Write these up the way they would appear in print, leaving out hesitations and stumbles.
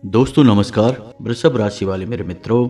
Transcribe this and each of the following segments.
दोस्तों नमस्कार। वृषभ राशि वाले मेरे मित्रों,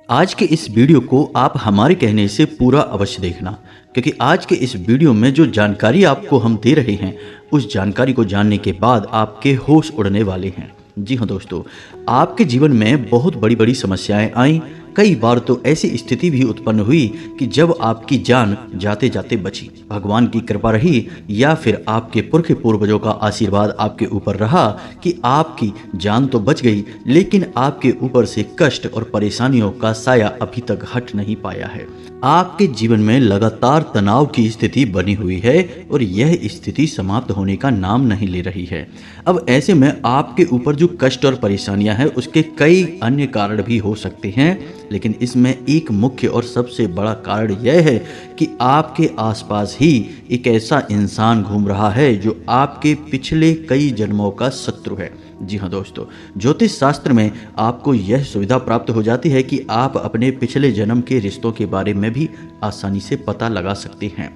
आज के इस वीडियो को आप हमारे कहने से पूरा अवश्य देखना, क्योंकि आज के इस वीडियो में जो जानकारी आपको हम दे रहे हैं उस जानकारी को जानने के बाद आपके होश उड़ने वाले हैं। जी हाँ दोस्तों, आपके जीवन में बहुत बड़ी बड़ी समस्याएं आई। कई बार तो ऐसी स्थिति भी उत्पन्न हुई कि जब आपकी जान जाते जाते बची। भगवान की कृपा रही या फिर आपके पुरखे पूर्वजों का आशीर्वाद आपके ऊपर रहा कि आपकी जान तो बच गई, लेकिन आपके ऊपर से कष्ट और परेशानियों का साया अभी तक हट नहीं पाया है। आपके जीवन में लगातार तनाव की स्थिति बनी हुई है और यह स्थिति समाप्त होने का नाम नहीं ले रही है। अब ऐसे में आपके ऊपर जो कष्ट और परेशानियां हैं उसके कई अन्य कारण भी हो सकते हैं, लेकिन इसमें एक मुख्य और सबसे बड़ा कारण यह है कि आपके आसपास ही एक ऐसा इंसान घूम रहा है जो आपके पिछले कई जन्मों का शत्रु है। जी हाँ दोस्तों, ज्योतिष शास्त्र में आपको यह सुविधा प्राप्त हो जाती है कि आप अपने पिछले जन्म के रिश्तों के बारे में भी आसानी से पता लगा सकते हैं।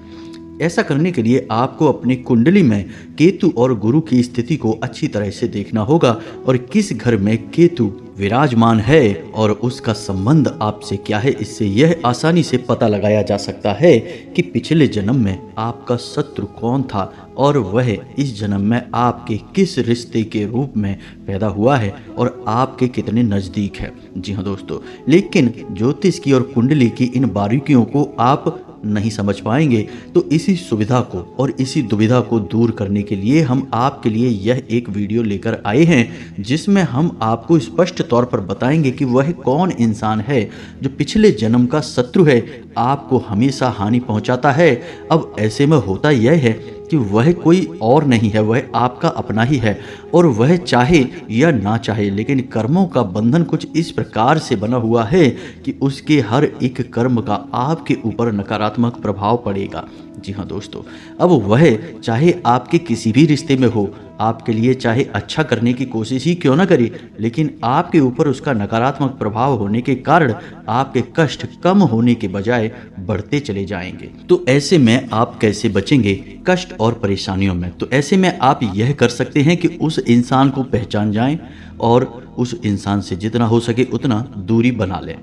ऐसा करने के लिए आपको अपनी कुंडली में केतु और गुरु की स्थिति को अच्छी तरह से देखना होगा और किस घर में केतु विराजमान है और उसका संबंध आपसे क्या है। इससे यह आसानी से पता लगाया जा सकता है कि पिछले जन्म में आपका शत्रु कौन था और वह इस जन्म में आपके किस रिश्ते के रूप में पैदा हुआ है और आपके कितने नज़दीक है। जी हाँ दोस्तों, लेकिन ज्योतिष की और कुंडली की इन बारीकियों को आप नहीं समझ पाएंगे, तो इसी सुविधा को और इसी दुविधा को दूर करने के लिए हम आपके लिए यह एक वीडियो लेकर आए हैं, जिसमें हम आपको स्पष्ट तौर पर बताएंगे कि वह कौन इंसान है जो पिछले जन्म का शत्रु है, आपको हमेशा हानि पहुंचाता है। अब ऐसे में होता यह है कि वह कोई और नहीं है, वह आपका अपना ही है और वह चाहे या ना चाहे, लेकिन कर्मों का बंधन कुछ इस प्रकार से बना हुआ है कि उसके हर एक कर्म का आपके ऊपर नकारात्मक प्रभाव पड़ेगा। जी हाँ दोस्तों, अब वह चाहे आपके किसी भी रिश्ते में हो, आपके लिए चाहे अच्छा करने की कोशिश ही क्यों ना करे, लेकिन आपके ऊपर उसका नकारात्मक प्रभाव होने के कारण आपके कष्ट कम होने के बजाय बढ़ते चले जाएंगे। तो ऐसे में आप कैसे बचेंगे कष्ट और परेशानियों में? तो ऐसे में आप यह कर सकते हैं कि उस इंसान को पहचान जाएं और उस इंसान से जितना हो सके उतना दूरी बना लें।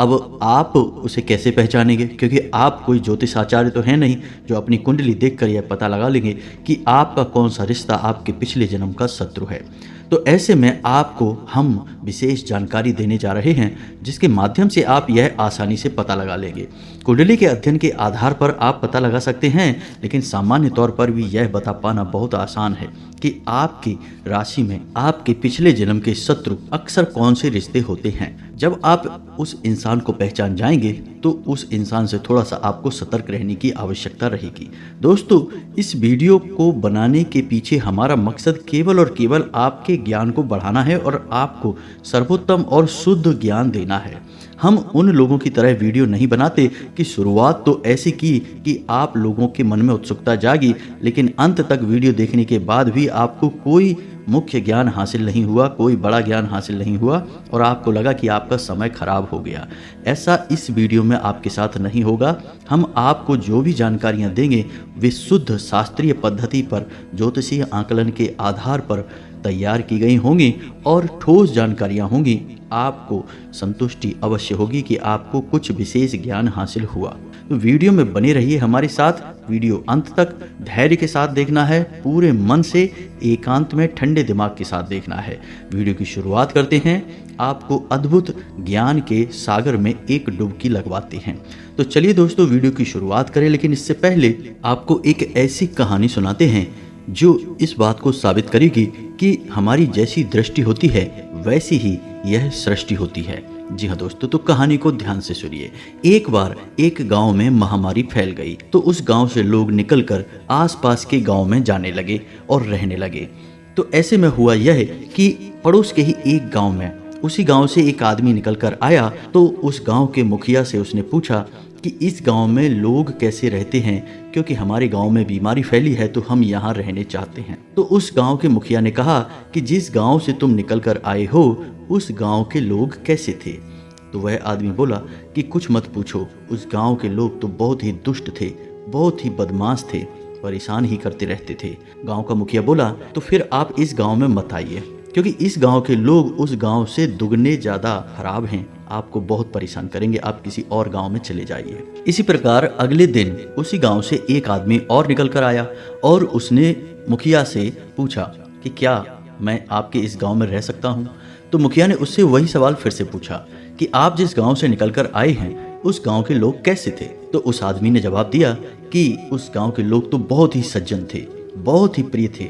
अब आप उसे कैसे पहचानेंगे? क्योंकि आप कोई ज्योतिष आचार्य तो है नहीं जो अपनी कुंडली देखकर यह पता लगा लेंगे कि आपका कौन सा रिश्ता आपके पिछले जन्म का शत्रु है। तो ऐसे में आपको हम विशेष जानकारी देने जा रहे हैं, जिसके माध्यम से आप यह आसानी से पता लगा लेंगे। कुंडली के अध्ययन के आधार पर आप पता लगा सकते हैं, लेकिन सामान्य तौर पर भी यह बता पाना बहुत आसान है कि आपकी राशि में आपके पिछले जन्म के शत्रु अक्सर कौन से रिश्ते होते हैं। जब आप उस इंसान को पहचान जाएंगे तो उस इंसान से थोड़ा सा आपको सतर्क रहने की आवश्यकता रहेगी। दोस्तों, इस वीडियो को बनाने के पीछे हमारा मकसद केवल और केवल आपके ज्ञान को बढ़ाना है और आपको सर्वोत्तम और शुद्ध ज्ञान देना है। हम उन लोगों की तरह वीडियो नहीं बनाते कि शुरुआत तो ऐसी की कि आप लोगों के मन में उत्सुकता जागी, लेकिन अंत तक वीडियो देखने के बाद भी आपको कोई मुख्य ज्ञान हासिल नहीं हुआ, कोई बड़ा ज्ञान हासिल नहीं हुआ और आपको लगा कि आपका समय खराब हो गया। ऐसा इस वीडियो में आपके साथ नहीं होगा। हम आपको जो भी जानकारियां देंगे वे शुद्ध शास्त्रीय पद्धति पर ज्योतिषीय आकलन के आधार पर तैयार की गई होंगी और ठोस जानकारियां होंगी। आपको संतुष्टि अवश्य होगी कि आपको कुछ विशेष ज्ञान हासिल हुआ। तो वीडियो में बने रहिए हमारे साथ। वीडियो अंत तक धैर्य के साथ देखना है, पूरे मन से एकांत में ठंडे दिमाग के साथ देखना है। वीडियो की शुरुआत करते हैं। आपको अद्भुत ज्ञान के सागर में एक डुबकी लगवाते हैं। तो चलिए दोस्तों, वीडियो की शुरुआत करें, लेकिन इससे पहले आपको एक ऐसी कहानी सुनाते हैं जो इस बात को साबित करेगी कि हमारी जैसी दृष्टि होती है वैसी ही यह सृष्टि होती है। जी हाँ दोस्तों, तो कहानी को ध्यान से सुनिए। एक बार एक गांव में महामारी फैल गई, तो उस गांव से लोग निकलकर आसपास के गांव में जाने लगे और रहने लगे। तो ऐसे में हुआ यह कि पड़ोस के ही एक गांव में उसी गांव से एक आदमी निकलकर आया। तो उस गांव के मुखिया से उसने पूछा कि इस गांव में लोग कैसे रहते हैं, क्योंकि हमारे गांव में बीमारी फैली है तो हम यहाँ रहने चाहते हैं। तो उस गांव के मुखिया ने कहा कि जिस गांव से तुम निकल कर आए हो उस गांव के लोग कैसे थे? तो वह आदमी बोला कि कुछ मत पूछो, उस गांव के लोग तो बहुत ही दुष्ट थे, बहुत ही बदमाश थे, परेशान ही करते रहते थे। गांव का मुखिया बोला तो फिर आप इस गांव में मत आइए। क्योंकि इस गांव के लोग उस गांव से दुगने ज़्यादा खराब हैं, आपको बहुत परेशान करेंगे, आप किसी और गांव में चले जाइए। इसी प्रकार अगले दिन उसी गांव से एक आदमी और निकल कर आया और उसने मुखिया से पूछा कि क्या मैं आपके इस गांव में रह सकता हूं? तो मुखिया ने उससे वही सवाल फिर से पूछा कि आप जिस गांव से निकल कर आए हैं उस गांव के लोग कैसे थे? तो उस आदमी ने जवाब दिया कि उस गांव के लोग तो बहुत ही सज्जन थे, बहुत ही प्रिय थे।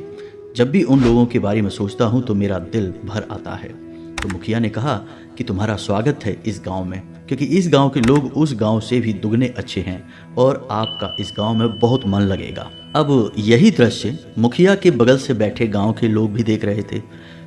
जब भी उन लोगों के बारे में सोचता हूं तो मेरा दिल भर आता है। तो मुखिया ने कहा कि तुम्हारा स्वागत है इस गांव में, क्योंकि इस गांव के लोग उस गांव से भी दुगने अच्छे हैं और आपका इस गांव में बहुत मन लगेगा। अब यही दृश्य मुखिया के बगल से बैठे गांव के लोग भी देख रहे थे।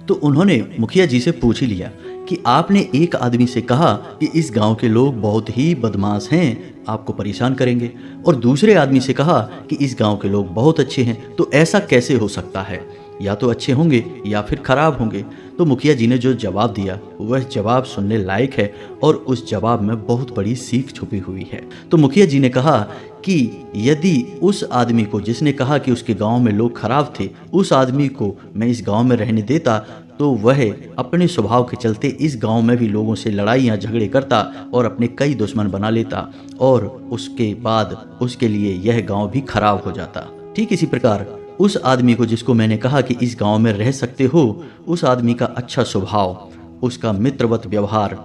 तो उन्होंने मुखिया जी से पूछ ही लिया कि आपने एक आदमी से कहा कि इस गांव के लोग बहुत ही बदमाश हैं, आपको परेशान करेंगे, और दूसरे आदमी से कहा कि इस गांव के लोग बहुत अच्छे हैं, तो ऐसा कैसे हो सकता है? या तो अच्छे होंगे या फिर खराब होंगे। तो मुखिया जी ने जो जवाब दिया वह जवाब सुनने लायक है और उस जवाब में बहुत बड़ी सीख छुपी हुई है। तो मुखिया जी ने कहा कि यदि उस आदमी को जिसने कहा कि उसके गांव में लोग खराब थे, उस आदमी को मैं इस गांव में रहने देता तो वह अपने स्वभाव के चलते इस गांव में भी लोगों से लड़ाइयाँ झगड़े करता और अपने कई दुश्मन बना लेता और उसके बाद उसके लिए यह गांव भी खराब हो जाता। ठीक इसी प्रकार उस आदमी को जिसको मैंने कहा कि इस गांव में रह सकते हो, उस आदमी का अच्छा स्वभाव, उसका मित्रवत व्यवहार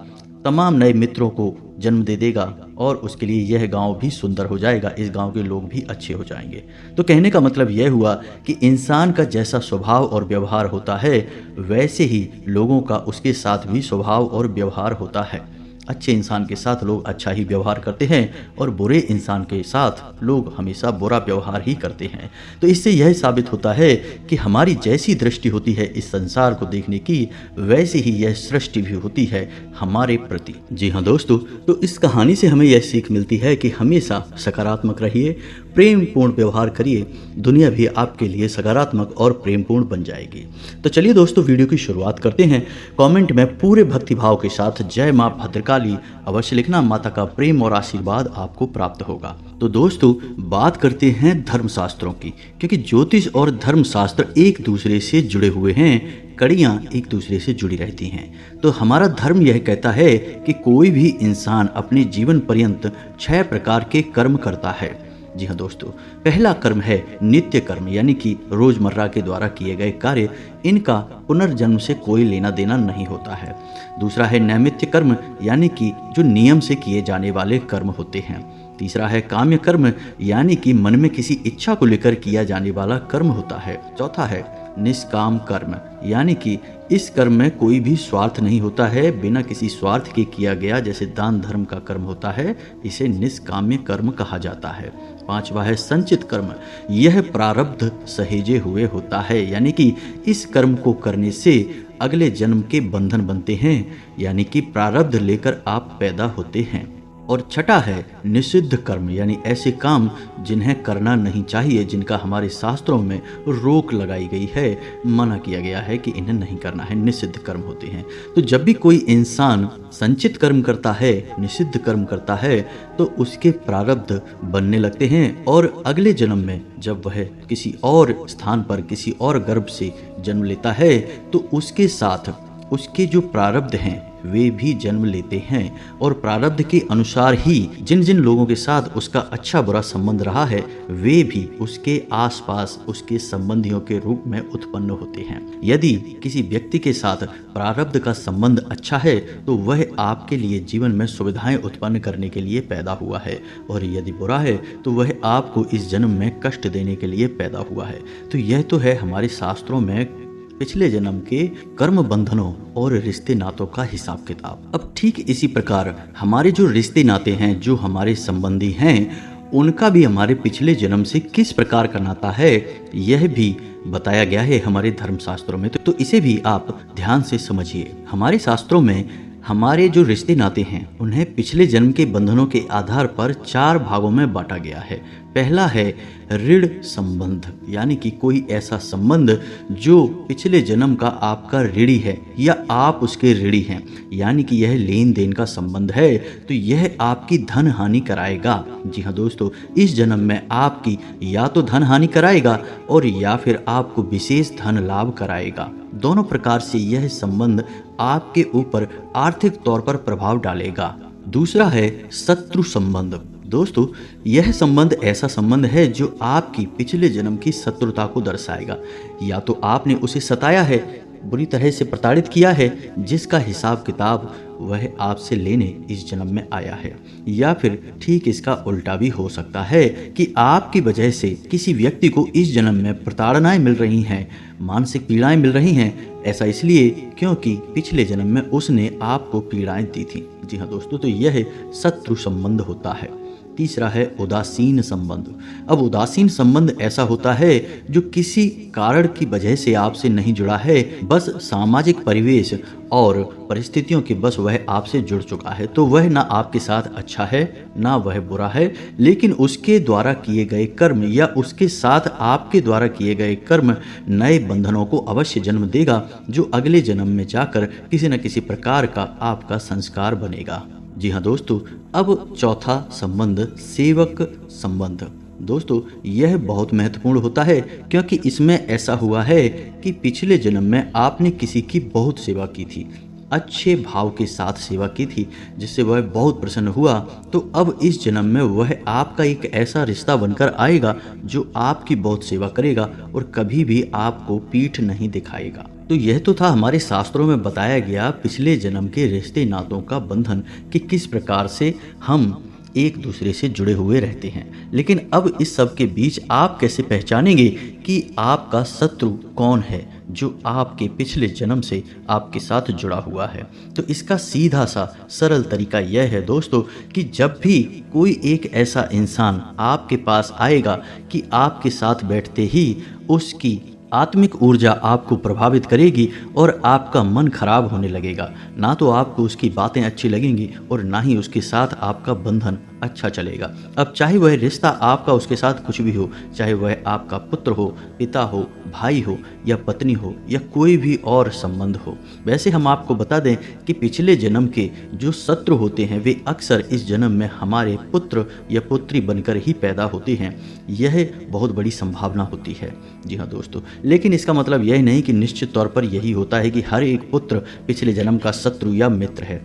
तमाम नए मित्रों को जन्म दे देगा और उसके लिए यह गांव भी सुंदर हो जाएगा, इस गांव के लोग भी अच्छे हो जाएंगे। तो कहने का मतलब यह हुआ कि इंसान का जैसा स्वभाव और व्यवहार होता है वैसे ही लोगों का उसके साथ भी स्वभाव और व्यवहार होता है। अच्छे इंसान के साथ लोग अच्छा ही व्यवहार करते हैं और बुरे इंसान के साथ लोग हमेशा बुरा व्यवहार ही करते हैं। तो इससे यह साबित होता है कि हमारी जैसी दृष्टि होती है इस संसार को देखने की, वैसे ही यह सृष्टि भी होती है हमारे प्रति। जी हाँ दोस्तों, तो इस कहानी से हमें यह सीख मिलती है कि हमेशा सकारात्मक रहिए, प्रेमपूर्ण व्यवहार करिए, दुनिया भी आपके लिए सकारात्मक और प्रेमपूर्ण बन जाएगी। तो चलिए दोस्तों, वीडियो की शुरुआत करते हैं। कमेंट में पूरे भक्तिभाव के साथ जय माँ भद्रकाली अवश्य लिखना, माता का प्रेम और आशीर्वाद आपको प्राप्त होगा। तो दोस्तों, बात करते हैं धर्मशास्त्रों की, क्योंकि ज्योतिष और धर्मशास्त्र एक दूसरे से जुड़े हुए हैं, कड़ियाँ एक दूसरे से जुड़ी रहती हैं। तो हमारा धर्म यह कहता है कि कोई भी इंसान अपने जीवन पर्यंत 6 प्रकार के कर्म करता है। जी हाँ दोस्तों, पहला कर्म है नित्य कर्म, यानी कि रोजमर्रा के द्वारा किए गए कार्य, इनका पुनर्जन्म से कोई लेना देना नहीं होता है। दूसरा है नैमित्य कर्म, यानी कि जो नियम से किए जाने वाले कर्म होते हैं। तीसरा है काम्य कर्म, यानी कि मन में किसी इच्छा को लेकर किया जाने वाला कर्म होता है। चौथा है निष्काम कर्म, यानी कि इस कर्म में कोई भी स्वार्थ नहीं होता है, बिना किसी स्वार्थ के किया गया, जैसे दान धर्म का कर्म होता है, इसे निष्काम्य कर्म कहा जाता है। पांचवा है संचित कर्म, यह प्रारब्ध सहेजे हुए होता है, यानी कि इस कर्म को करने से अगले जन्म के बंधन बनते हैं, यानी कि प्रारब्ध लेकर आप पैदा होते हैं। और छठा है निषिद्ध कर्म, यानी ऐसे काम जिन्हें करना नहीं चाहिए, जिनका हमारे शास्त्रों में रोक लगाई गई है, मना किया गया है कि इन्हें नहीं करना है, निषिद्ध कर्म होते हैं। तो जब भी कोई इंसान संचित कर्म करता है, निषिद्ध कर्म करता है, तो उसके प्रारब्ध बनने लगते हैं और अगले जन्म में जब वह किसी और स्थान पर किसी और गर्भ से जन्म लेता है तो उसके साथ उसके जो प्रारब्ध हैं वे भी जन्म लेते हैं और प्रारब्ध के अनुसार ही जिन जिन लोगों के साथ उसका अच्छा बुरा संबंध रहा है वे भी उसके आसपास उसके संबंधियों के रूप में उत्पन्न होते हैं। यदि किसी व्यक्ति के साथ प्रारब्ध का संबंध अच्छा है तो वह आपके लिए जीवन में सुविधाएं उत्पन्न करने के लिए पैदा हुआ है, और यदि बुरा है तो वह आपको इस जन्म में कष्ट देने के लिए पैदा हुआ है। तो यह तो है हमारे शास्त्रों में पिछले जन्म के कर्म बंधनों और रिश्ते नातों का हिसाब किताब। अब ठीक इसी प्रकार हमारे जो रिश्ते नाते हैं, जो हमारे संबंधी हैं, उनका भी हमारे पिछले जन्म से किस प्रकार का नाता है यह भी बताया गया है हमारे धर्मशास्त्रों में। तो इसे भी आप ध्यान से समझिए। हमारे शास्त्रों में हमारे जो रिश्ते नाते हैं उन्हें पिछले जन्म के बंधनों के आधार पर 4 भागों में बांटा गया है। पहला है ऋण संबंध, यानी कि कोई ऐसा संबंध जो पिछले जन्म का आपका ऋणी है या आप उसके ऋणी हैं, यानी कि यह लेन देन का संबंध है, तो यह आपकी धन हानि कराएगा। जी हाँ दोस्तों, इस जन्म में आपकी या तो धन हानि कराएगा और या फिर आपको विशेष धन लाभ कराएगा। दोनों प्रकार से यह संबंध आपके ऊपर आर्थिक तौर पर प्रभाव डालेगा। दूसरा है शत्रु संबंध। दोस्तों, यह संबंध ऐसा संबंध है जो आपकी पिछले जन्म की शत्रुता को दर्शाएगा। या तो आपने उसे सताया है, बुरी तरह से प्रताड़ित किया है, जिसका हिसाब किताब वह आपसे लेने इस जन्म में आया है, या फिर ठीक इसका उल्टा भी हो सकता है कि आपकी वजह से किसी व्यक्ति को इस जन्म में प्रताड़नाएं मिल रही हैं, मानसिक पीड़ाएं मिल रही हैं। ऐसा इसलिए क्योंकि पिछले जन्म में उसने आपको पीड़ाएं दी थी। जी हाँ दोस्तों, तो यह शत्रु संबंध होता है। तीसरा है उदासीन संबंध। अब उदासीन संबंध ऐसा होता है जो किसी कारण की वजह से आपसे नहीं जुड़ा है, बस सामाजिक परिवेश और परिस्थितियों के बस वह आपसे जुड़ चुका है। तो वह ना आपके साथ अच्छा है ना वह बुरा है, लेकिन उसके द्वारा किए गए कर्म या उसके साथ आपके द्वारा किए गए कर्म नए बंधनों को अवश्य जन्म देगा, जो अगले जन्म में जाकर किसी न किसी प्रकार का आपका संस्कार बनेगा। जी हाँ दोस्तों, अब चौथा संबंध सेवक संबंध। दोस्तों, यह बहुत महत्वपूर्ण होता है क्योंकि इसमें ऐसा हुआ है कि पिछले जन्म में आपने किसी की बहुत सेवा की थी, अच्छे भाव के साथ सेवा की थी, जिससे वह बहुत प्रसन्न हुआ। तो अब इस जन्म में वह आपका एक ऐसा रिश्ता बनकर आएगा जो आपकी बहुत सेवा करेगा और कभी भी आपको पीठ नहीं दिखाएगा। तो यह तो था हमारे शास्त्रों में बताया गया पिछले जन्म के रिश्ते नातों का बंधन, कि किस प्रकार से हम एक दूसरे से जुड़े हुए रहते हैं। लेकिन अब इस सब के बीच आप कैसे पहचानेंगे कि आपका शत्रु कौन है जो आपके पिछले जन्म से आपके साथ जुड़ा हुआ है? तो इसका सीधा सा सरल तरीका यह है दोस्तों कि जब भी कोई एक ऐसा इंसान आपके पास आएगा कि आपके साथ बैठते ही उसकी आत्मिक ऊर्जा आपको प्रभावित करेगी और आपका मन खराब होने लगेगा, ना तो आपको उसकी बातें अच्छी लगेंगी और ना ही उसके साथ आपका बंधन अच्छा चलेगा। अब चाहे वह रिश्ता आपका उसके साथ कुछ भी हो, चाहे वह आपका पुत्र हो, पिता हो, भाई हो या पत्नी हो या कोई भी और संबंध हो। वैसे हम आपको बता दें कि पिछले जन्म के जो शत्रु होते हैं वे अक्सर इस जन्म में हमारे पुत्र या पुत्री बनकर ही पैदा होते हैं। यह बहुत बड़ी संभावना होती है। जी हाँ दोस्तों, लेकिन इसका मतलब यह नहीं कि निश्चित तौर पर यही होता है कि हर एक पुत्र पिछले जन्म का शत्रु या मित्र है।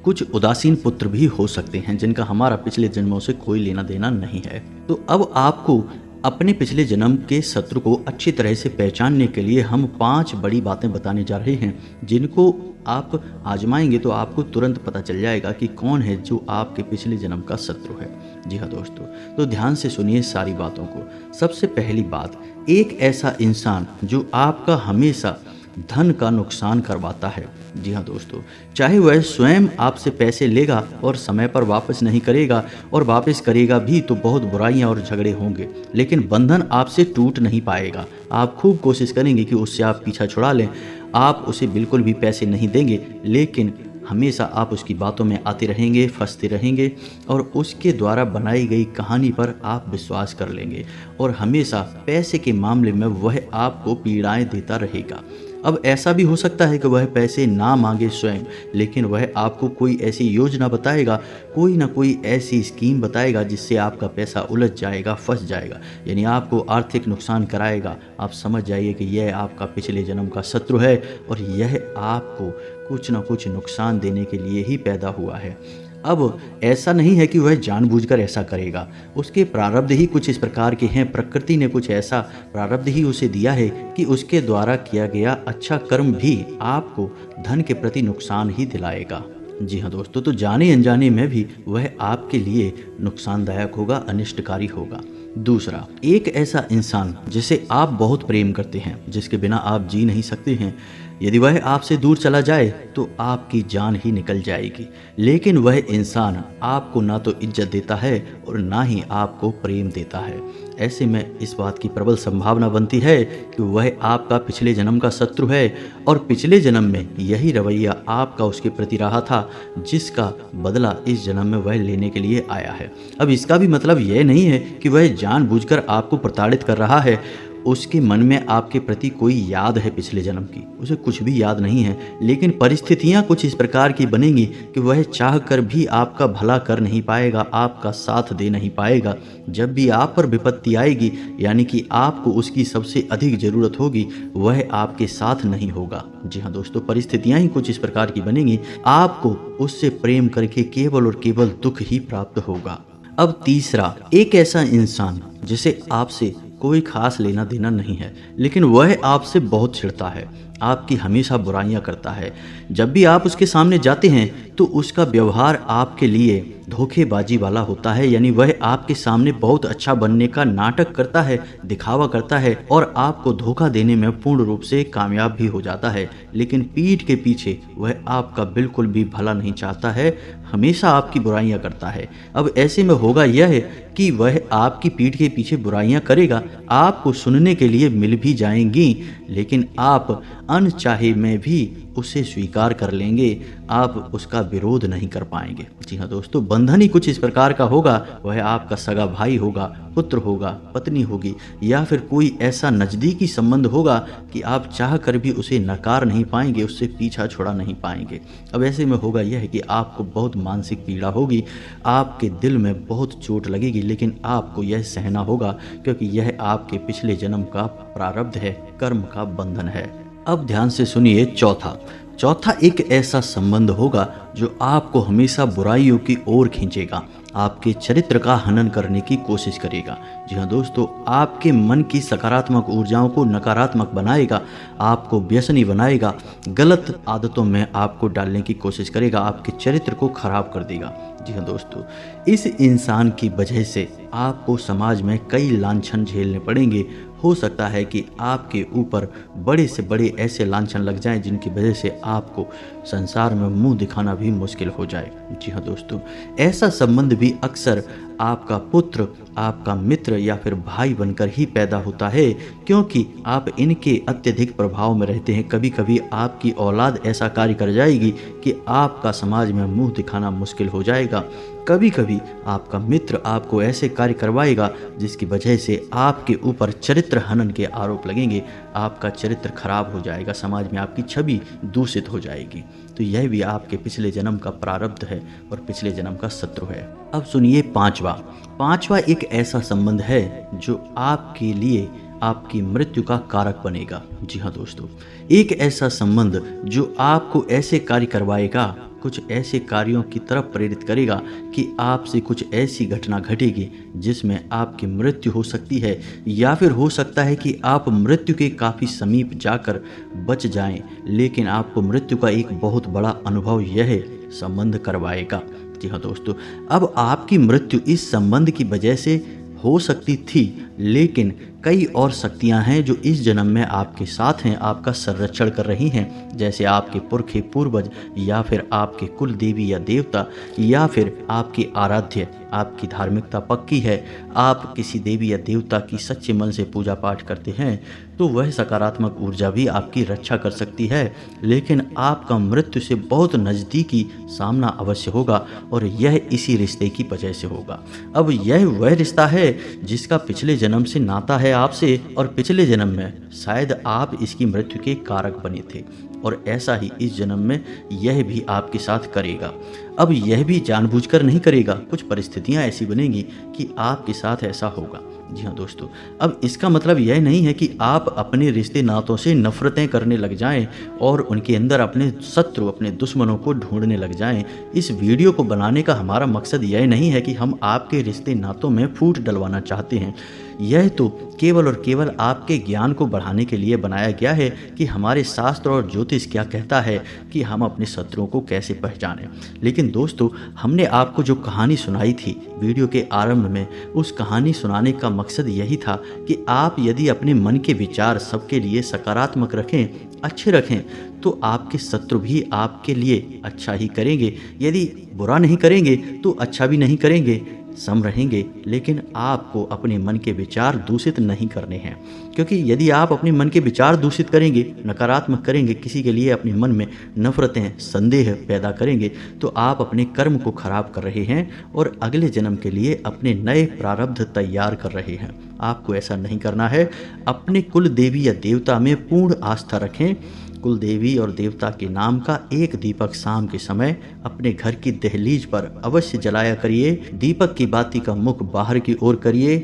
कुछ उदासीन पुत्र भी हो सकते हैं जिनका हमारा पिछले जन्मों से कोई लेना देना नहीं है। तो अब आपको अपने पिछले जन्म के शत्रु को अच्छी तरह से पहचानने के लिए हम 5 बड़ी बातें बताने जा रहे हैं, जिनको आप आजमाएंगे तो आपको तुरंत पता चल जाएगा कि कौन है जो आपके पिछले जन्म का शत्रु है। जी हाँ दोस्तों, तो ध्यान से सुनिए सारी बातों को। सबसे पहली बात, एक ऐसा इंसान जो आपका हमेशा धन का नुकसान करवाता है। जी हाँ दोस्तों, चाहे वह स्वयं आपसे पैसे लेगा और समय पर वापस नहीं करेगा, और वापस करेगा भी तो बहुत बुराइयां और झगड़े होंगे, लेकिन बंधन आपसे टूट नहीं पाएगा। आप खूब कोशिश करेंगे कि उससे आप पीछा छुड़ा लें, आप उसे बिल्कुल भी पैसे नहीं देंगे, लेकिन हमेशा आप उसकी बातों में आते रहेंगे, फंसते रहेंगे और उसके द्वारा बनाई गई कहानी पर आप विश्वास कर लेंगे और हमेशा पैसे के मामले में वह आपको पीड़ाएं देता रहेगा। अब ऐसा भी हो सकता है कि वह पैसे ना मांगे स्वयं, लेकिन वह आपको कोई ऐसी योजना बताएगा, कोई ना कोई ऐसी स्कीम बताएगा जिससे आपका पैसा उलझ जाएगा, फंस जाएगा, यानी आपको आर्थिक नुकसान कराएगा। आप समझ जाइए कि यह आपका पिछले जन्म का शत्रु है और यह आपको कुछ ना कुछ नुकसान देने के लिए ही पैदा हुआ है। अब ऐसा नहीं है कि वह जानबूझकर ऐसा करेगा, उसके प्रारब्ध ही कुछ इस प्रकार के हैं, प्रकृति ने कुछ ऐसा प्रारब्ध ही उसे दिया है कि उसके द्वारा किया गया अच्छा कर्म भी आपको धन के प्रति नुकसान ही दिलाएगा। जी हाँ दोस्तों, तो जाने अनजाने में भी वह आपके लिए नुकसानदायक होगा, अनिष्टकारी होगा। दूसरा, एक ऐसा इंसान जिसे आप बहुत प्रेम करते हैं, जिसके बिना आप जी नहीं सकते हैं, यदि वह आपसे दूर चला जाए तो आपकी जान ही निकल जाएगी, लेकिन वह इंसान आपको ना तो इज्जत देता है और ना ही आपको प्रेम देता है। ऐसे में इस बात की प्रबल संभावना बनती है कि वह आपका पिछले जन्म का शत्रु है और पिछले जन्म में यही रवैया आपका उसके प्रति रहा था, जिसका बदला इस जन्म में वह लेने के लिए आया है। अब इसका भी मतलब यह नहीं है कि वह जानबूझकर आपको प्रताड़ित कर रहा है। उसके मन में आपके प्रति कोई याद है पिछले जन्म की, उसे कुछ भी याद नहीं है, लेकिन परिस्थितियां कुछ इस प्रकार की बनेंगी कि वह चाह कर भी आपका भला कर नहीं पाएगा, आपका साथ दे नहीं पाएगा। जब भी आप पर विपत्ति आएगी, यानी कि आपको उसकी सबसे अधिक ज़रूरत होगी, वह आपके साथ नहीं होगा। जी हाँ दोस्तों, परिस्थितियां ही कुछ इस प्रकार की बनेंगी, आपको उससे प्रेम करके केवल और केवल दुख ही प्राप्त होगा। अब तीसरा, एक ऐसा इंसान जिसे आपसे कोई खास लेना देना नहीं है, लेकिन वह आपसे बहुत चिढ़ता है, आपकी हमेशा बुराइयां करता है। जब भी आप उसके सामने जाते हैं तो उसका व्यवहार आपके लिए धोखेबाजी वाला होता है, यानी वह आपके सामने बहुत अच्छा बनने का नाटक करता है, दिखावा करता है और आपको धोखा देने में पूर्ण रूप से कामयाब भी हो जाता है। लेकिन पीठ के पीछे वह आपका बिल्कुल भी भला नहीं चाहता है, हमेशा आपकी बुराइयां करता है। अब ऐसे में होगा यह है कि वह आपकी पीठ के पीछे बुराइयां करेगा, आपको सुनने के लिए मिल भी जाएंगी, लेकिन आप अनचाहे में भी उसे स्वीकार कर लेंगे, आप उसका विरोध नहीं कर पाएंगे। जी हाँ दोस्तों, बंधन ही कुछ इस प्रकार का होगा, वह आपका सगा भाई होगा, पुत्र होगा, पत्नी होगी, या फिर कोई ऐसा नज़दीकी संबंध होगा कि आप चाह कर भी उसे नकार नहीं पाएंगे, उससे पीछा छोड़ा नहीं पाएंगे। अब ऐसे में होगा यह है कि आपको बहुत मानसिक पीड़ा होगी, आपके दिल में बहुत चोट लगेगी, लेकिन आपको यह सहना होगा, क्योंकि यह आपके पिछले जन्म का प्रारब्ध है, कर्म का बंधन है। अब ध्यान से सुनिए चौथा एक ऐसा संबंध होगा जो आपको हमेशा बुराइयों की ओर खींचेगा, आपके चरित्र का हनन करने की कोशिश करेगा। जी हाँ दोस्तों, आपके मन की सकारात्मक ऊर्जाओं को नकारात्मक बनाएगा, आपको व्यसनी बनाएगा, गलत आदतों में आपको डालने की कोशिश करेगा, आपके चरित्र को खराब कर देगा। जी हाँ दोस्तों, इस इंसान की वजह से आपको समाज में कई लांछन झेलने पड़ेंगे। हो सकता है कि आपके ऊपर बड़े से बड़े ऐसे लांछन लग जाएं जिनकी वजह से आपको संसार में मुंह दिखाना भी मुश्किल हो जाए। जी हाँ दोस्तों, ऐसा संबंध भी अक्सर आपका पुत्र, आपका मित्र या फिर भाई बनकर ही पैदा होता है, क्योंकि आप इनके अत्यधिक प्रभाव में रहते हैं। कभी कभी आपकी औलाद ऐसा कार्य कर जाएगी कि आपका समाज में मुंह दिखाना मुश्किल हो जाएगा। कभी कभी आपका मित्र आपको ऐसे कार्य करवाएगा जिसकी वजह से आपके ऊपर चरित्र हनन के आरोप लगेंगे, आपका चरित्र खराब हो जाएगा, समाज में आपकी छवि दूषित हो जाएगी। तो यह भी आपके पिछले जन्म का प्रारब्ध है और पिछले जन्म का शत्रु है। अब सुनिए पांचवा एक ऐसा संबंध है जो आपके लिए आपकी मृत्यु का कारक बनेगा। जी हाँ दोस्तों, एक ऐसा संबंध जो आपको ऐसे कार्य करवाएगा, कुछ ऐसे कार्यों की तरफ प्रेरित करेगा कि आपसे कुछ ऐसी घटना घटेगी जिसमें आपकी मृत्यु हो सकती है, या फिर हो सकता है कि आप मृत्यु के काफ़ी समीप जाकर बच जाएं, लेकिन आपको मृत्यु का एक बहुत बड़ा अनुभव यह संबंध करवाएगा। जी हाँ दोस्तों, अब आपकी मृत्यु इस संबंध की वजह से हो सकती थी, लेकिन कई और शक्तियां हैं जो इस जन्म में आपके साथ हैं, आपका संरक्षण कर रही हैं, जैसे आपके पुरखे पूर्वज, या फिर आपके कुल देवी या देवता, या फिर आपके आराध्य। आपकी धार्मिकता पक्की है, आप किसी देवी या देवता की सच्चे मन से पूजा पाठ करते हैं, तो वह सकारात्मक ऊर्जा भी आपकी रक्षा कर सकती है। लेकिन आपका मृत्यु से बहुत नज़दीकी सामना अवश्य होगा, और यह इसी रिश्ते की वजह से होगा। अब यह वह रिश्ता है जिसका पिछले जन्म से नाता है आपसे, और पिछले जन्म में शायद आप इसकी मृत्यु के कारक बने थे, और ऐसा ही इस जन्म में यह भी आपके साथ करेगा। अब यह भी जानबूझकर नहीं करेगा, कुछ परिस्थितियां ऐसी बनेंगी कि आपके साथ ऐसा होगा। जी हाँ दोस्तों, अब इसका मतलब यह नहीं है कि आप अपने रिश्ते नातों से नफरतें करने लग जाएं और उनके अंदर अपने शत्रु, अपने दुश्मनों को ढूंढने लग जाएं। इस वीडियो को बनाने का हमारा मकसद यह नहीं है कि हम आपके रिश्ते नातों में फूट डलवाना चाहते हैं। यह तो केवल और केवल आपके ज्ञान को बढ़ाने के लिए बनाया गया है कि हमारे शास्त्र और ज्योतिष क्या कहता है कि हम अपने शत्रुओं को कैसे पहचानें। लेकिन दोस्तों, हमने आपको जो कहानी सुनाई थी वीडियो के आरंभ में, उस कहानी सुनाने का मकसद यही था कि आप यदि अपने मन के विचार सबके लिए सकारात्मक रखें, अच्छे रखें, तो आपके शत्रु भी आपके लिए अच्छा ही करेंगे। यदि बुरा नहीं करेंगे तो अच्छा भी नहीं करेंगे। सम रहेंगे, लेकिन आपको अपने मन के विचार दूषित नहीं करने हैं। क्योंकि यदि आप अपने मन के विचार दूषित करेंगे, नकारात्मक करेंगे, किसी के लिए अपने मन में नफरतें, संदेह पैदा करेंगे, तो आप अपने कर्म को खराब कर रहे हैं और अगले जन्म के लिए अपने नए प्रारब्ध तैयार कर रहे हैं। आपको ऐसा नहीं करना है। अपने कुल देवी या देवता में पूर्ण आस्था रखें। कुल देवी और देवता के नाम का एक दीपक शाम के समय अपने घर की दहलीज पर अवश्य जलाया करिए। दीपक की बाती का मुख बाहर की ओर करिए।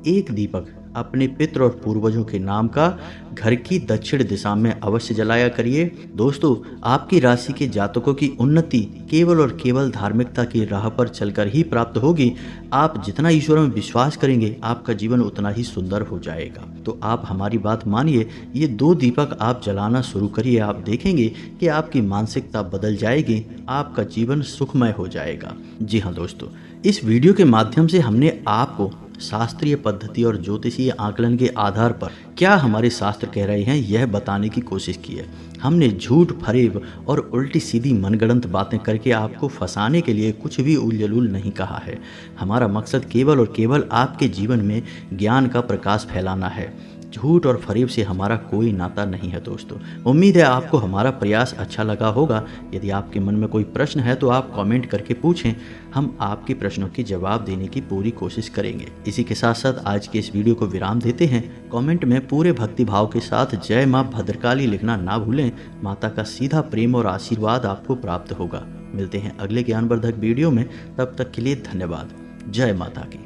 एक दीपक अपने पितृ और पूर्वजों के नाम का घर की दक्षिण दिशा में अवश्य जलाया करिए। दोस्तों, आपकी राशि के जातकों की उन्नति केवल और केवल धार्मिकता की राह पर चलकर ही प्राप्त होगी। आप जितना ईश्वर में विश्वास करेंगे, आपका जीवन उतना ही सुंदर हो जाएगा। तो आप हमारी बात मानिए, ये 2 दीपक आप जलाना शुरू करिए। आप देखेंगे कि आपकी मानसिकता बदल जाएगी, आपका जीवन सुखमय हो जाएगा। जी हाँ दोस्तों, इस वीडियो के माध्यम से हमने आपको शास्त्रीय पद्धति और ज्योतिषीय आकलन के आधार पर क्या हमारे शास्त्र कह रहे हैं, यह बताने की कोशिश की है। हमने झूठ, फरेब और उल्टी सीधी मनगढ़ंत बातें करके आपको फंसाने के लिए कुछ भी उलझुल नहीं कहा है। हमारा मकसद केवल और केवल आपके जीवन में ज्ञान का प्रकाश फैलाना है। झूठ और फरेब से हमारा कोई नाता नहीं है दोस्तों। उम्मीद है आपको हमारा प्रयास अच्छा लगा होगा। यदि आपके मन में कोई प्रश्न है तो आप कमेंट करके पूछें, हम आपके प्रश्नों के जवाब देने की पूरी कोशिश करेंगे। इसी के साथ साथ आज के इस वीडियो को विराम देते हैं। कमेंट में पूरे भक्ति भाव के साथ जय माँ भद्रकाली लिखना ना भूलें। माता का सीधा प्रेम और आशीर्वाद आपको प्राप्त होगा। मिलते हैं अगले ज्ञानवर्धक वीडियो में, तब तक के लिए धन्यवाद। जय माता की।